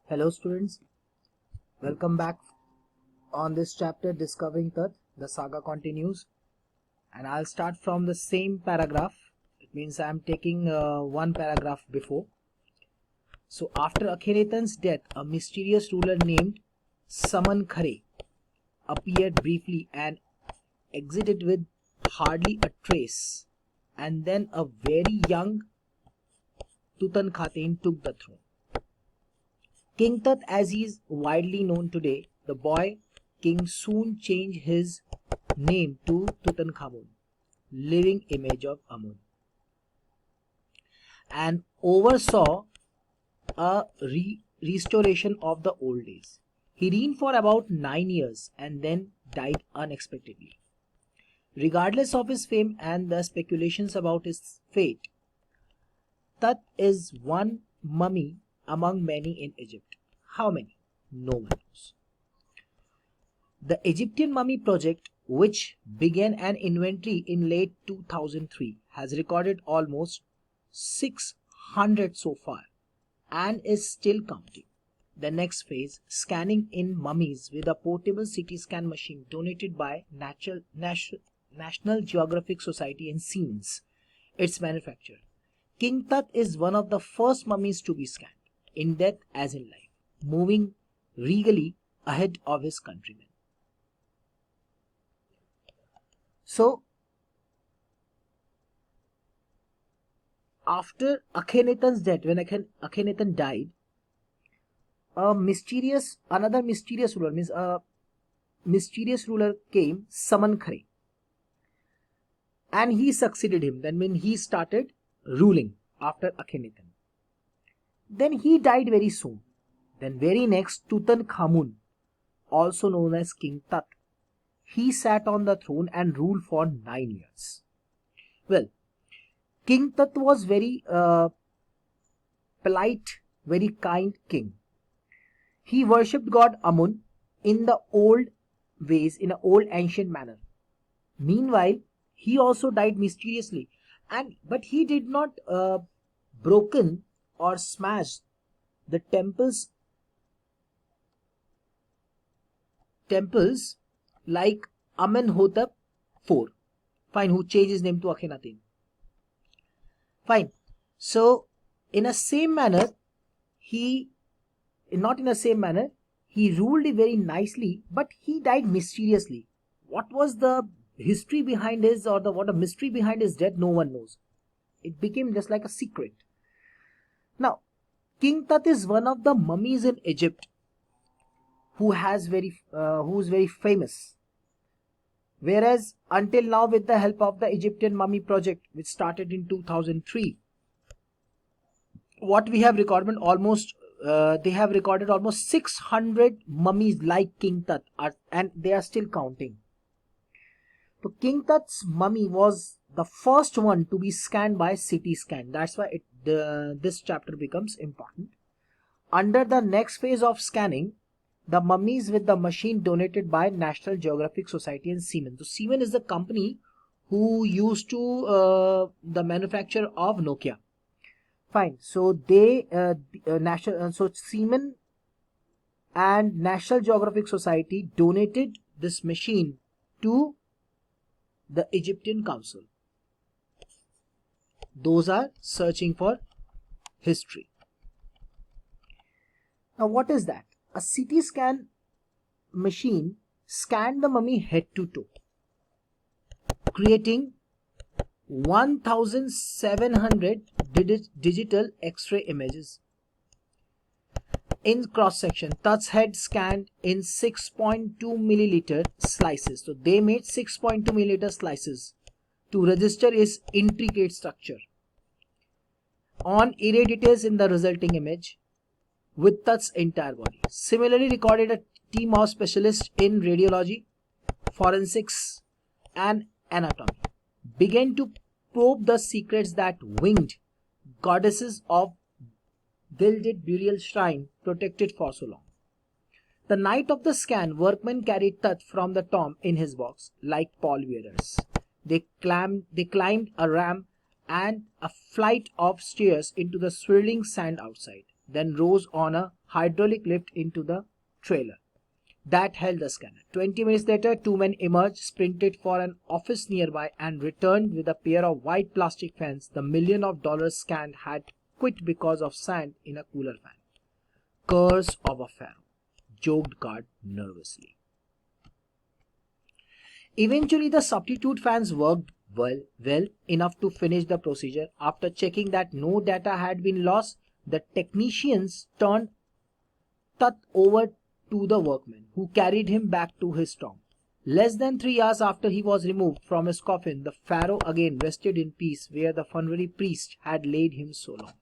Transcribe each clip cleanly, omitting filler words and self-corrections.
Hello students, welcome back on this chapter Discovering Tat. The saga continues and I'll start from the same paragraph. It means I'm taking one paragraph before. So after Akhenaten's death, a mysterious ruler named Saman Khare appeared briefly and exited with hardly a trace, and then a very young Tutankhaten took the throne. King Tut, as he is widely known today, the boy king soon changed his name to Tutankhamun, living image of Amun, and oversaw a restoration of the old days. He reigned for about 9 years and then died unexpectedly. Regardless of his fame and the speculations about his fate, Tut is one mummy among many in Egypt. How many? No one knows. The Egyptian Mummy Project, which began an inventory in late 2003, has recorded almost 600 so far and is still counting. The next phase, scanning in mummies with a portable CT scan machine donated by National Geographic Society in Siemens, its manufacturer. King Tut is one of the first mummies to be scanned, in death as in life, moving regally ahead of his countrymen. So, after Akhenaten's death, when Akhenaten died, another mysterious ruler came, Saman Khare, and he succeeded him. Then when he started ruling after Akhenaten, then he died very soon. Then very next, Tutankhamun, also known as King Tut, he sat on the throne and ruled for 9 years. Well, King Tut was very polite, very kind king. He worshipped God Amun in the old ways, in an old ancient manner. Meanwhile, he also died mysteriously, but he did not broken or smash the temples like Amenhotep IV, fine, who changed his name to Akhenaten. Fine. So, in a same manner, he ruled very nicely, but he died mysteriously. What was the history behind what a mystery behind his death? No one knows. It became just like a secret. Now, King Tut is one of the mummies in Egypt who's very famous. Whereas until now, with the help of the Egyptian Mummy Project, which started in 2003, what we have recorded they have recorded almost 600 mummies like King Tut, and they are still counting. So King Tut's mummy was the first one to be scanned by CT scan. That's why this chapter becomes important. Under the next phase of scanning, the mummies with the machine donated by National Geographic Society and Siemens. So Siemens is the company who used to the manufacture of Nokia. Fine. So Siemens and National Geographic Society donated this machine to the Egyptian Council. Those are searching for history. Now, what is that? A CT scan machine scanned the mummy head to toe, creating 1700 digital X-ray images. In cross-section, Tut's head scanned in 6.2 milliliter slices. So they made 6.2 milliliter slices to register its intricate structure. On array details in the resulting image with Tut's entire body. Similarly, recorded a team of specialists in radiology, forensics, and anatomy began to probe the secrets that winged goddesses of gilded burial shrine protected for so long. The night of the scan, workmen carried Tut from the tomb in his box like pallbearers. They climbed a ramp and a flight of stairs into the swirling sand outside, then rose on a hydraulic lift into the trailer that held the scanner. 20 minutes later, two men emerged, sprinted for an office nearby, and returned with a pair of white plastic fans. The $1 million scan had quit because of sand in a cooler fan. Curse of a pharaoh, joked guard nervously. Eventually, the substitute fans worked well enough to finish the procedure. After checking that no data had been lost, the technicians turned Tat over to the workman, who carried him back to his tomb. Less than 3 hours after he was removed from his coffin, the pharaoh again rested in peace where the funerary priest had laid him so long.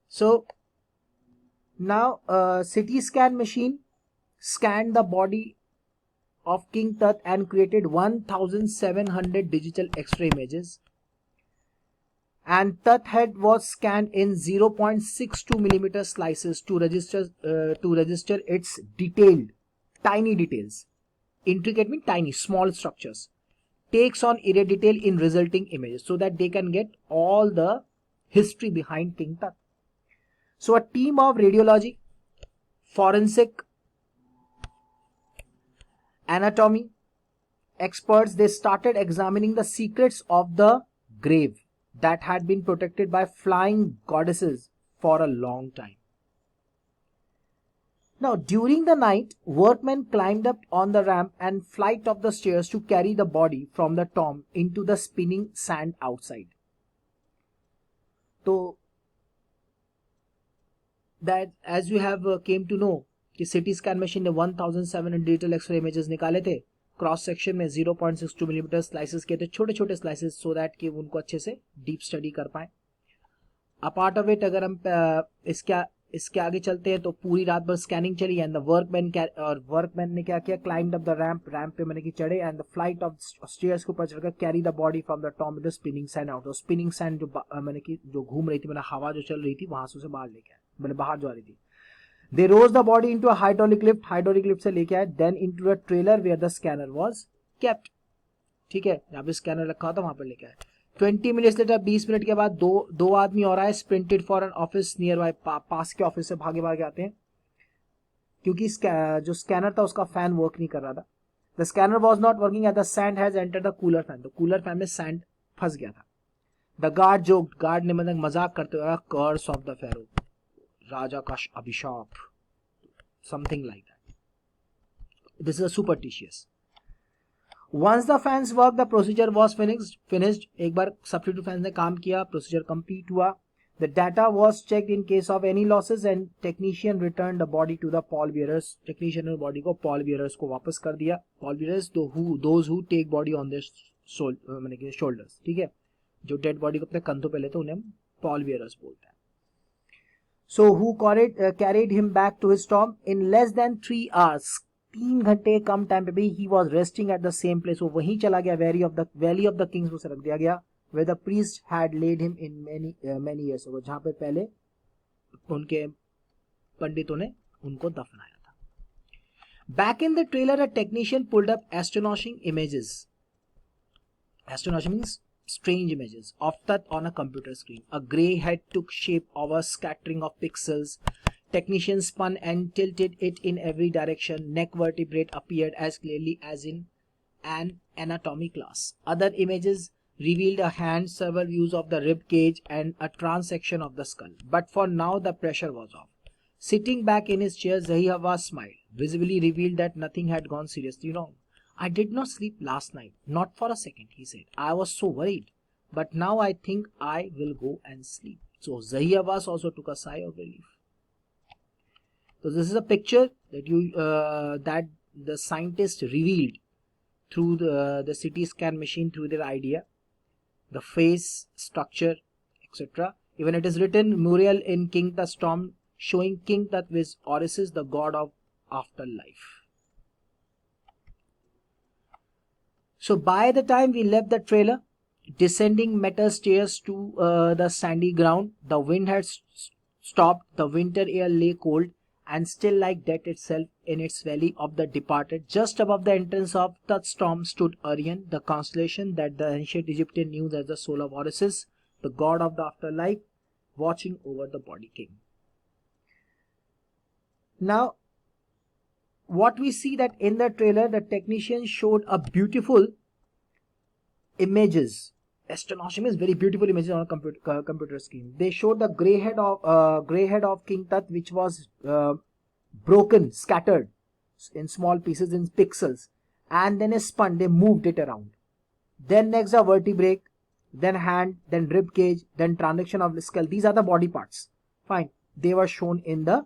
So now a CT scan machine scanned the body of King Tut and created 1700 digital X-ray images. And Tut head was scanned in 0.62 millimeter slices to register its detailed, tiny details. Intricate means tiny, small structures. Takes on area detail in resulting images so that they can get all the history behind King Tut. So a team of radiology, forensic, anatomy experts, they started examining the secrets of the grave that had been protected by flying goddesses for a long time. Now, during the night, workmen climbed up on the ramp and flight of the stairs to carry the body from the tomb into the spinning sand outside. So, that as you have came to know कि CT scan machine ने 1700 digital x ray images निकाले थे, cross section में 0.62 millimetre slices किए थे, छोटे छोटे slices, so that कि उनको अच्छे से डीप स्टडी कर पाए. अपार्ट ऑफ इट अगर हम इसके आगे चलते हैं तो पूरी रात भर स्कैनिंग चली एंड द वर्कमैन ने क्या किया, क्लाइंब्ड अप द रैंप पे मैंने कि चढ़े and the flight of stairs के ऊपर चढ़कर carry the body from the Tom the spinning sand out. Spinning sand जो मैंने कि जो घूम रही थी, मैंने हवा जो चल रही थी वहां से उसे बाहर लेके आए, मैंने बाहर जो आ रही थी. They rose the body into a hydraulic lift से लेके आए, then into a trailer where the scanner was kept. ठीक है, यहाँ पे स्कैनर रखा था वहां पर लेके आए. 20 minutes later, 20 मिनट के बाद दो आदमी और आए, sprinted for an office nearby. पास के ऑफिस से भागे आते हैं क्योंकि जो स्कैनर था उसका फैन वर्क नहीं कर रहा था. The scanner was not working as the sand has entered the cooler fan. तो कूलर फैन में सैंड फंस गया था. The guard joked. गार्ड ने मतलब मजाक करते हुए, कर्स ऑफ द फेरो, राजा का अभिशाप, something like that. This is a superstitious. Once the fans worked, the procedure was finished. एक बार substitute fans ने काम किया, procedure complete हुआ. The data was checked in case of any losses and technician returned the body to the pallbearers. Technician ने body को pallbearers को वापस कर दिया. Pallbearers those who take body on their shoulders. ठीक है, जो dead body को अपने कंधों पे लेते हैं उन्हें pallbearers बोलते हैं. So who carried him back to his tomb in less than 3 hours. 3 घंटे कम टाइम पे भी he was resting at the same place. वो वहीं चला गया, Valley of the Kings उसे रख दिया गया, where the priest had laid him in many years ago, जहाँ पे पहले उनके पंडितों ने उनको दफनाया था. Back in the trailer, a technician pulled up astonishing images. Astonishing means strange images of Tut on a computer screen. A grey head took shape of a scattering of pixels. Technician spun and tilted it in every direction. Neck vertebrae appeared as clearly as in an anatomy class. Other images revealed a hand, several views of the rib cage and a transection of the skull. But for now the pressure was off. Sitting back in his chair, Zahi Hawass smiled, visibly revealed that nothing had gone seriously wrong. I did not sleep last night, not for a second, he said. I was so worried, but now I think I will go and sleep. So Zahi Hawass also took a sigh of relief. So this is a picture that that the scientists revealed through the CT scan machine, through their idea, the face structure, etc. Even it is written mural in King Tut's tomb, showing King Tut with Osiris, the god of afterlife. So by the time we left the trailer, descending metal stairs to the sandy ground, the wind had stopped, the winter air lay cold and still like death itself in its valley of the departed. Just above the entrance of Tut's tomb stood Orion, the constellation that the ancient Egyptian knew as the soul of Osiris, the god of the afterlife. watching over the body king. Now, what we see that in the trailer, the technician showed a beautiful images. Astonishing is very beautiful images on a computer screen. They showed the gray head of King Tut, which was broken, scattered in small pieces, in pixels, and then a spun. They moved it around. Then next a vertebrae, then hand, then rib cage, then transaction of the skull. These are the body parts. Fine. They were shown in the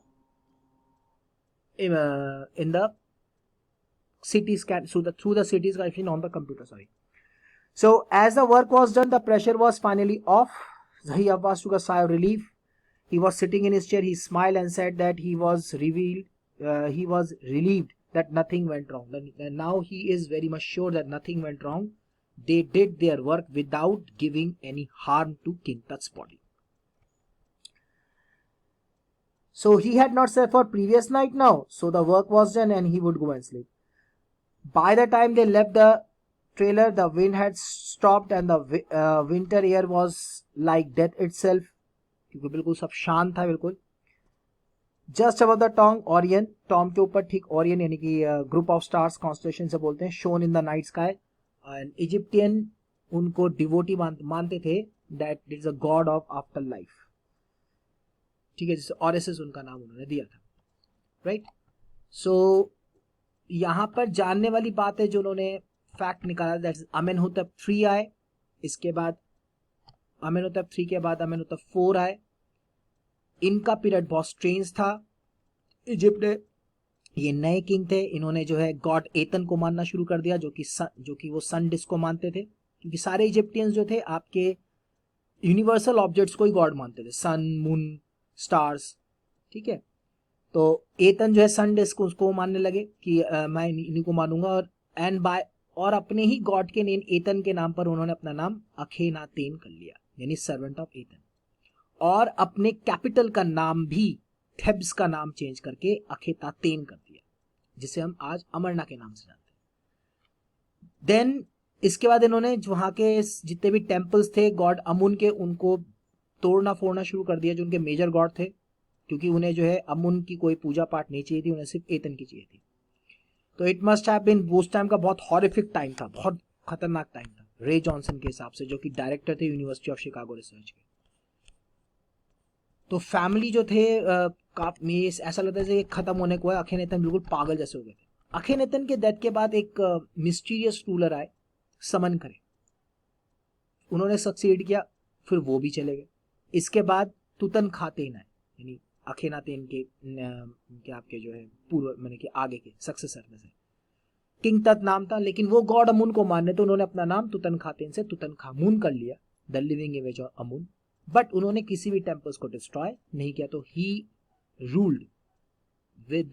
CT scan, through the CT scan on the computer. Sorry. So as the work was done, the pressure was finally off. Zahi Abbas took a sigh of relief. He was sitting in his chair. He smiled and said that he was relieved that nothing went wrong. And now he is very much sure that nothing went wrong. They did their work without giving any harm to King Tut's body. So he had not slept for previous night now. So the work was done and he would go and sleep. By the time they left the trailer, the wind had stopped and the winter air was like death itself. क्योंकि बिल्कुल सब शांत था बिल्कुल. Just above the Tom Orion, Tom के ऊपर ठीक Orion यानी कि group of stars constellation से बोलते हैं, shown in the night sky. And Egyptian उनको devotee मानते थे, that is a god of afterlife. ठीक है, जैसे Orisis उनका नाम उन्होंने दिया था, right? So यहाँ पर जानने वाली बात है जो उन्होंने फैक्ट निकाला, दैट इज अमेनहोतप 3 आए, इसके बाद अमेनहोतप 3 के बाद अमेनहोतप 4 आए. इनका पीरियड बहुत स्ट्रेंज था. इजिप्ट ने, ये नए किंग थे, इन्होंने जो है गॉड एतन को मानना शुरू कर दिया, जो कि वो सन डिस्क को मानते थे, क्योंकि सारे इजिप्टियंस जो थे आपके यूनिवर्सल ऑब्जेक्ट्स को ही गॉड मानते थे, सन, मून, स्टार्स. ठीक है, तो एतन जो है सन डिस्क उसको मानने लगे कि मैं इन्हीं को मानूंगा, और अपने ही गॉड के नेम एतन के नाम पर उन्होंने अपना नाम अखेनातेन कर लिया, यानी सर्वेंट ऑफ एतन. और अपने कैपिटल का नाम भी थेब्स का नाम चेंज करके अखेतातेन कर दिया, जिसे हम आज अमरना के नाम से जानते हैं. देन इसके बाद इन्होंने वहां के जितने भी टेम्पल्स थे गॉड अमुन के, उनको तोड़ना फोड़ना शुरू कर दिया, जो उनके मेजर गॉड थे, क्योंकि उन्हें जो है अमुन की कोई पूजा पाठ नहीं चाहिए थी, उन्हें सिर्फ एतन की चाहिए थी. तो इट मस्ट हैव बीन उस टाइम का बहुत हॉरिफिक टाइम था, बहुत खतरनाक टाइम था रे जॉनसन के हिसाब से, जो कि डायरेक्टर थे यूनिवर्सिटी ऑफ शिकागो रिसर्च के. तो फैमिली जो थे ऐसा लगता है खत्म होने को है. अखेनेतन बिल्कुल पागल जैसे हो गए थे. अखेनेतन के डेथ के बाद एक मिस्टीरियस रूलर आए, समन करे, उन्होंने सक्सीड किया, फिर वो भी चले गए. इसके बाद तुतनखातेन आए, यानी अखेनातेन के आपके जो है पूर्व मैंने कि आगे के सक्सेसर में से. किंग तत नाम था, लेकिन वो गॉड अमुन को मानने, तो उन्होंने अपना नाम तुतनखातेन से तुतनखामून कर लिया, the living image of Amun. But उन्होंने किसी भी टेम्पल्स को डिस्ट्रॉय नहीं किया. तो he ruled with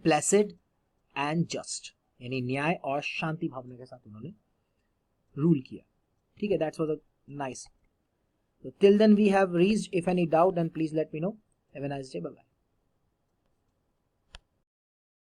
Placid and just, यानी न्याय और शांति भावना के साथ उन्होंने रूल किया. ठीक है, that's was nice. So till then we have reached. If any doubt, then please let me know. Have a nice day. Bye bye.